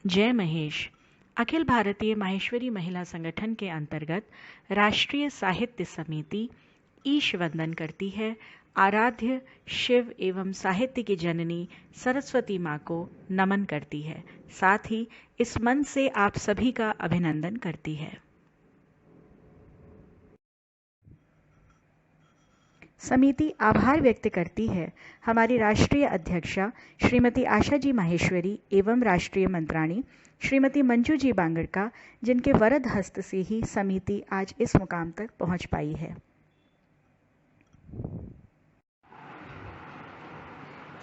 जय महेश। अखिल भारतीय माहेश्वरी महिला संगठन के अंतर्गत राष्ट्रीय साहित्य समिति ईश वंदन करती है। आराध्य शिव एवं साहित्य की जननी सरस्वती माँ को नमन करती है। साथ ही इस मंच से आप सभी का अभिनंदन करती है। समिति आभार व्यक्त करती है हमारी राष्ट्रीय अध्यक्षा श्रीमती आशा जी माहेश्वरी एवं राष्ट्रीय मंत्राणी श्रीमती मंजू जी बांगड़ का, जिनके वरद हस्त से ही समिति आज इस मुकाम तक पहुंच पाई है।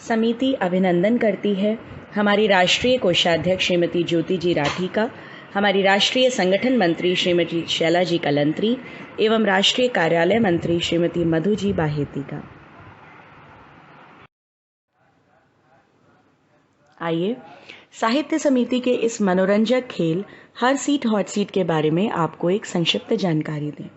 समिति अभिनंदन करती है हमारी राष्ट्रीय कोषाध्यक्ष श्रीमती ज्योति जी राठी का, हमारी राष्ट्रीय संगठन मंत्री श्रीमती शैला जी कलंत्री एवं राष्ट्रीय कार्यालय मंत्री श्रीमती मधु जी बाहेती का। आइए साहित्य समिति के इस मनोरंजक खेल हर सीट हॉट सीट के बारे में आपको एक संक्षिप्त जानकारी दें।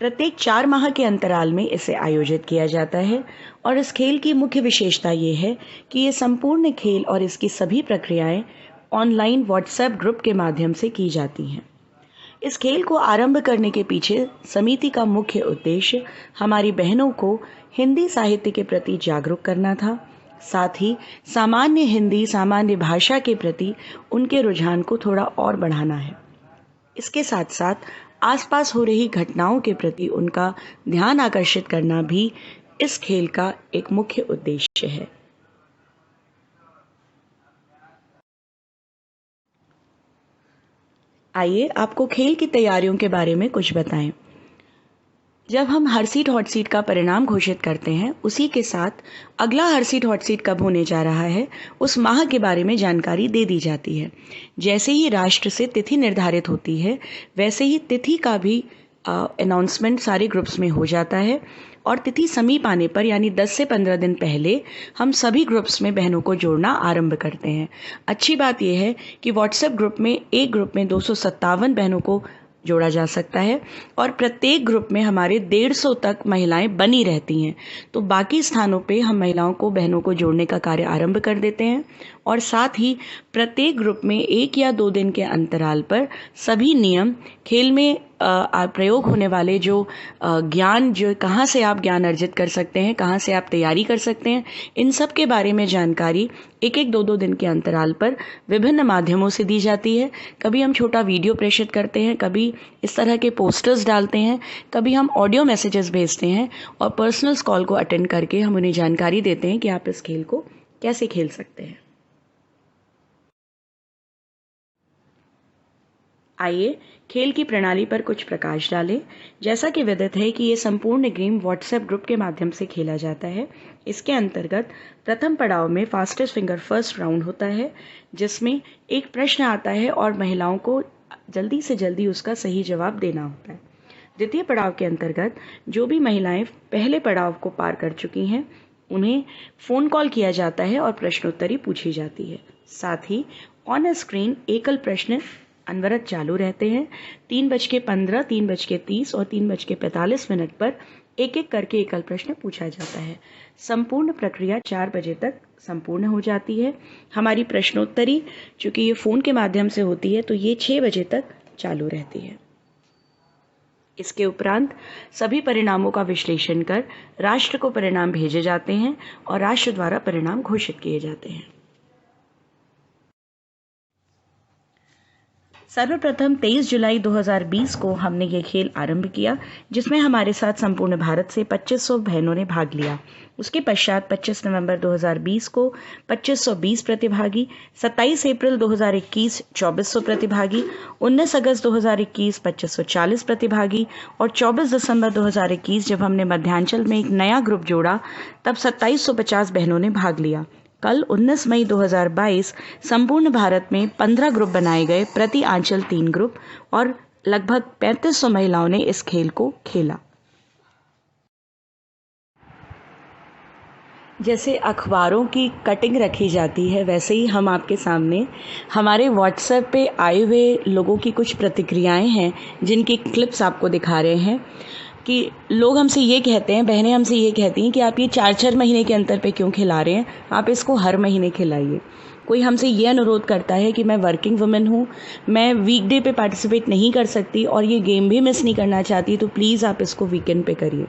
प्रत्येक 4 माह के अंतराल में इसे आयोजित किया जाता है और इस खेल की मुख्य विशेषता ये है कि ये संपूर्ण खेल और इसकी सभी प्रक्रियाएं ऑनलाइन व्हाट्सएप ग्रुप के माध्यम से की जाती हैं। इस खेल को आरंभ करने के पीछे समिति का मुख्य उद्देश्य हमारी बहनों को हिंदी साहित्य के प्रति जागरूक करना था, साथ ही सामान्य हिंदी सामान्य भाषा के प्रति उनके रुझान को थोड़ा और बढ़ाना है। इसके साथ साथ आसपास हो रही घटनाओं के प्रति उनका ध्यान आकर्षित करना भी इस खेल का एक मुख्य उद्देश्य है। आइए आपको खेल की तैयारियों के बारे में कुछ बताएं। जब हम हर सीट हॉट सीट का परिणाम घोषित करते हैं, उसी के साथ अगला हर सीट हॉट सीट कब होने जा रहा है उस माह के बारे में जानकारी दे दी जाती है। जैसे ही राष्ट्र से तिथि निर्धारित होती है, वैसे ही तिथि का भी अनाउंसमेंट सारे ग्रुप्स में हो जाता है और तिथि समीप आने पर यानी 10 से 15 दिन पहले हम सभी ग्रुप्स में बहनों को जोड़ना आरंभ करते हैं। अच्छी बात यह है कि व्हाट्सएप ग्रुप में एक ग्रुप में 257 बहनों को जोड़ा जा सकता है और प्रत्येक ग्रुप में हमारे 150 तक महिलाएं बनी रहती हैं। तो बाकी स्थानों पे हम महिलाओं को बहनों को जोड़ने का कार्य आरंभ कर देते हैं और साथ ही प्रत्येक ग्रुप में 1 या 2 दिन के अंतराल पर सभी नियम, खेल में प्रयोग होने वाले जो ज्ञान, जो कहाँ से आप ज्ञान अर्जित कर सकते हैं, कहाँ से आप तैयारी कर सकते हैं, इन सब के बारे में जानकारी 1-1, 2-2 दिन के अंतराल पर विभिन्न माध्यमों से दी जाती है। कभी हम छोटा वीडियो प्रेषित करते हैं, कभी इस तरह के पोस्टर्स डालते हैं, कभी हम ऑडियो मैसेजेस भेजते हैं और पर्सनल कॉल को अटेंड करके हम उन्हें जानकारी देते हैं कि आप इस खेल को कैसे खेल सकते हैं। आइए खेल की प्रणाली पर कुछ प्रकाश डालें। जैसा कि विदित है कि ये संपूर्ण गेम व्हाट्सएप ग्रुप के माध्यम से खेला जाता है। इसके अंतर्गत प्रथम पड़ाव में फास्टेस्ट फिंगर फर्स्ट राउंड होता है, जिसमें एक प्रश्न आता है और महिलाओं को जल्दी से जल्दी उसका सही जवाब देना होता है। द्वितीय पड़ाव के अंतर्गत जो भी महिलाएं पहले पड़ाव को पार कर चुकी हैं, उन्हें फ़ोन कॉल किया जाता है और प्रश्नोत्तरी पूछी जाती है। साथ ही ऑन स्क्रीन एकल प्रश्न अनवरत चालू रहते हैं। 3:15, 3:30 और 3:45 पर एक एक करके एकल प्रश्न पूछा जाता है। संपूर्ण प्रक्रिया 4 बजे तक संपूर्ण हो जाती है। हमारी प्रश्नोत्तरी, चूंकि ये फ़ोन के माध्यम से होती है, तो ये 6 बजे तक चालू रहती है। इसके उपरांत सभी परिणामों का विश्लेषण कर राष्ट्र को परिणाम भेजे जाते हैं और राष्ट्र द्वारा परिणाम घोषित किए जाते हैं। सर्वप्रथम 23 जुलाई 2020 को हमने ये खेल आरंभ किया, जिसमें हमारे साथ संपूर्ण भारत से 2500 बहनों ने भाग लिया। उसके पश्चात 25 नवंबर 2020 को 2520 प्रतिभागी, 27 अप्रैल 2021 2400 प्रतिभागी, 19 अगस्त 2021 2540 प्रतिभागी और 24 दिसंबर 2021 जब हमने मध्यांचल में एक नया ग्रुप जोड़ा, तब 2750 बहनों ने भाग लिया। कल 19 मई 2022 संपूर्ण भारत में 15 ग्रुप बनाए गए, प्रति आंचल 3 ग्रुप और लगभग 3500 महिलाओं ने इस खेल को खेला। जैसे अखबारों की कटिंग रखी जाती है, वैसे ही हम आपके सामने हमारे व्हाट्सएप पे आए हुए लोगों की कुछ प्रतिक्रियाएं हैं, जिनकी क्लिप्स आपको दिखा रहे हैं। कि लोग हमसे ये कहते हैं, बहनें हमसे ये कहती हैं कि आप ये 4-4 महीने के अंतर पे क्यों खिला रहे हैं, आप इसको हर महीने खिलाइए। कोई हमसे ये अनुरोध करता है कि मैं वर्किंग वुमेन हूँ, मैं वीकडे पे पार्टिसिपेट नहीं कर सकती और ये गेम भी मिस नहीं करना चाहती, तो प्लीज़ आप इसको वीकेंड पे करिए।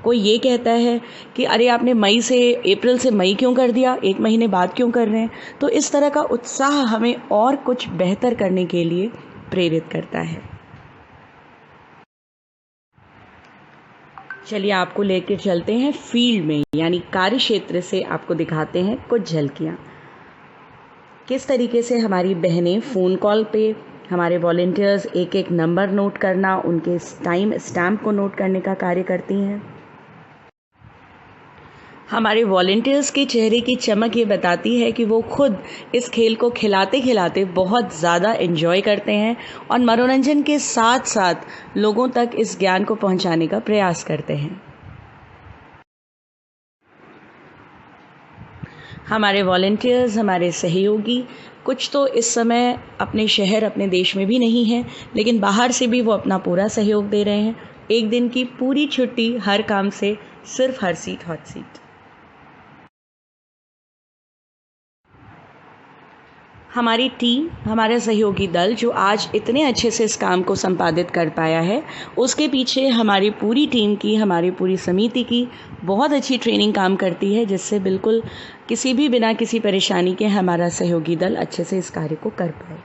कोई ये कहता है कि अरे आपने अप्रैल से मई क्यों कर दिया, 1 महीने बाद क्यों कर रहे हैं। तो इस तरह का उत्साह हमें और कुछ बेहतर करने के लिए प्रेरित करता है। चलिए आपको लेकर चलते हैं फील्ड में, यानी कार्य क्षेत्र से आपको दिखाते हैं कुछ झलकियाँ। किस तरीके से हमारी बहनें फ़ोन कॉल पे हमारे वॉलंटियर्स एक एक नंबर नोट करना, उनके टाइम स्टैम्प को नोट करने का कार्य करती हैं। हमारे वॉलंटियर्स के चेहरे की चमक ये बताती है कि वो खुद इस खेल को खिलाते खिलाते बहुत ज़्यादा एंजॉय करते हैं और मनोरंजन के साथ साथ लोगों तक इस ज्ञान को पहुंचाने का प्रयास करते हैं। हमारे वॉलंटियर्स, हमारे सहयोगी कुछ तो इस समय अपने शहर, अपने देश में भी नहीं हैं, लेकिन बाहर से भी वो अपना पूरा सहयोग दे रहे हैं। एक दिन की पूरी छुट्टी हर काम से, सिर्फ हर सीट हॉट सीट। हमारी टीम, हमारा सहयोगी दल जो आज इतने अच्छे से इस काम को संपादित कर पाया है, उसके पीछे हमारी पूरी टीम की, हमारी पूरी समिति की बहुत अच्छी ट्रेनिंग काम करती है, जिससे बिल्कुल किसी भी बिना किसी परेशानी के हमारा सहयोगी दल अच्छे से इस कार्य को कर पाए।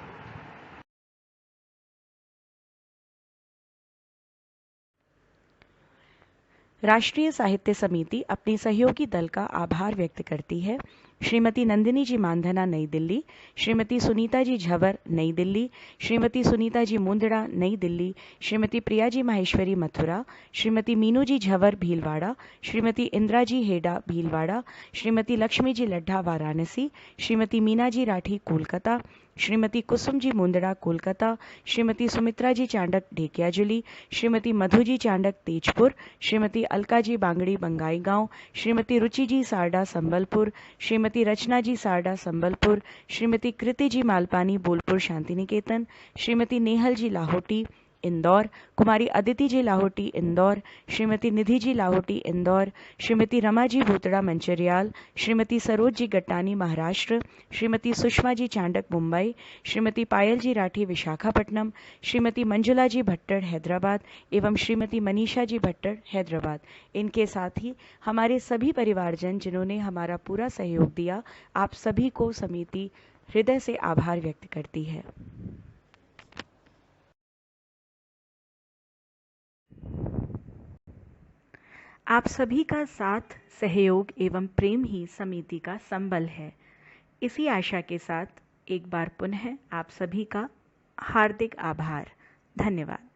राष्ट्रीय साहित्य समिति अपने सहयोगी दल का आभार व्यक्त करती है। श्रीमती नंदिनी जी मांधना, नई दिल्ली। श्रीमती सुनीता जी झवर, नई दिल्ली। श्रीमती सुनीता जी मुंदड़ा, नई दिल्ली। श्रीमती प्रिया जी माहेश्वरी, मथुरा। श्रीमती मीनू जी झवर, भीलवाड़ा। श्रीमती इंदिरा जी हेडा, भीलवाड़ा। श्रीमती लक्ष्मी जी लड्ढा, वाराणसी। श्रीमती मीना जी राठी, कोलकाता। श्रीमती कुसुम जी मुंदड़ा, कोलकाता। श्रीमती सुमित्रा जी चांडक, ढेकियाजुली। श्रीमती मधु जी चांडक, तेजपुर। श्रीमती अलका जी बांगड़ी, बंगाईगांव। श्रीमती रुचि जी सारडा, संबलपुर। श्रीमती रचना जी सारडा, संबलपुर। श्रीमती कृति जी मालपानी, बोलपुर शांति निकेतन। श्रीमती नेहल जी लाहौटी, इंदौर। कुमारी अदिति जी लाहौटी, इंदौर। श्रीमती निधि जी लाहौटी, इंदौर। श्रीमती रमा जी भूतड़ा, मंचरियाल। श्रीमती सरोज जी गट्टानी, महाराष्ट्र। श्रीमती सुषमा जी चांडक, मुंबई। श्रीमती पायल जी राठी, विशाखापट्टनम। श्रीमती मंजुला जी भट्टर, हैदराबाद एवं श्रीमती मनीषा जी भट्टर, हैदराबाद। इनके साथ ही हमारे सभी परिवारजन जिन्होंने हमारा पूरा सहयोग दिया, आप सभी को समिति हृदय से आभार व्यक्त करती है। आप सभी का साथ, सहयोग एवं प्रेम ही समिति का संबल है। इसी आशा के साथ एक बार पुनः आप सभी का हार्दिक आभार। धन्यवाद।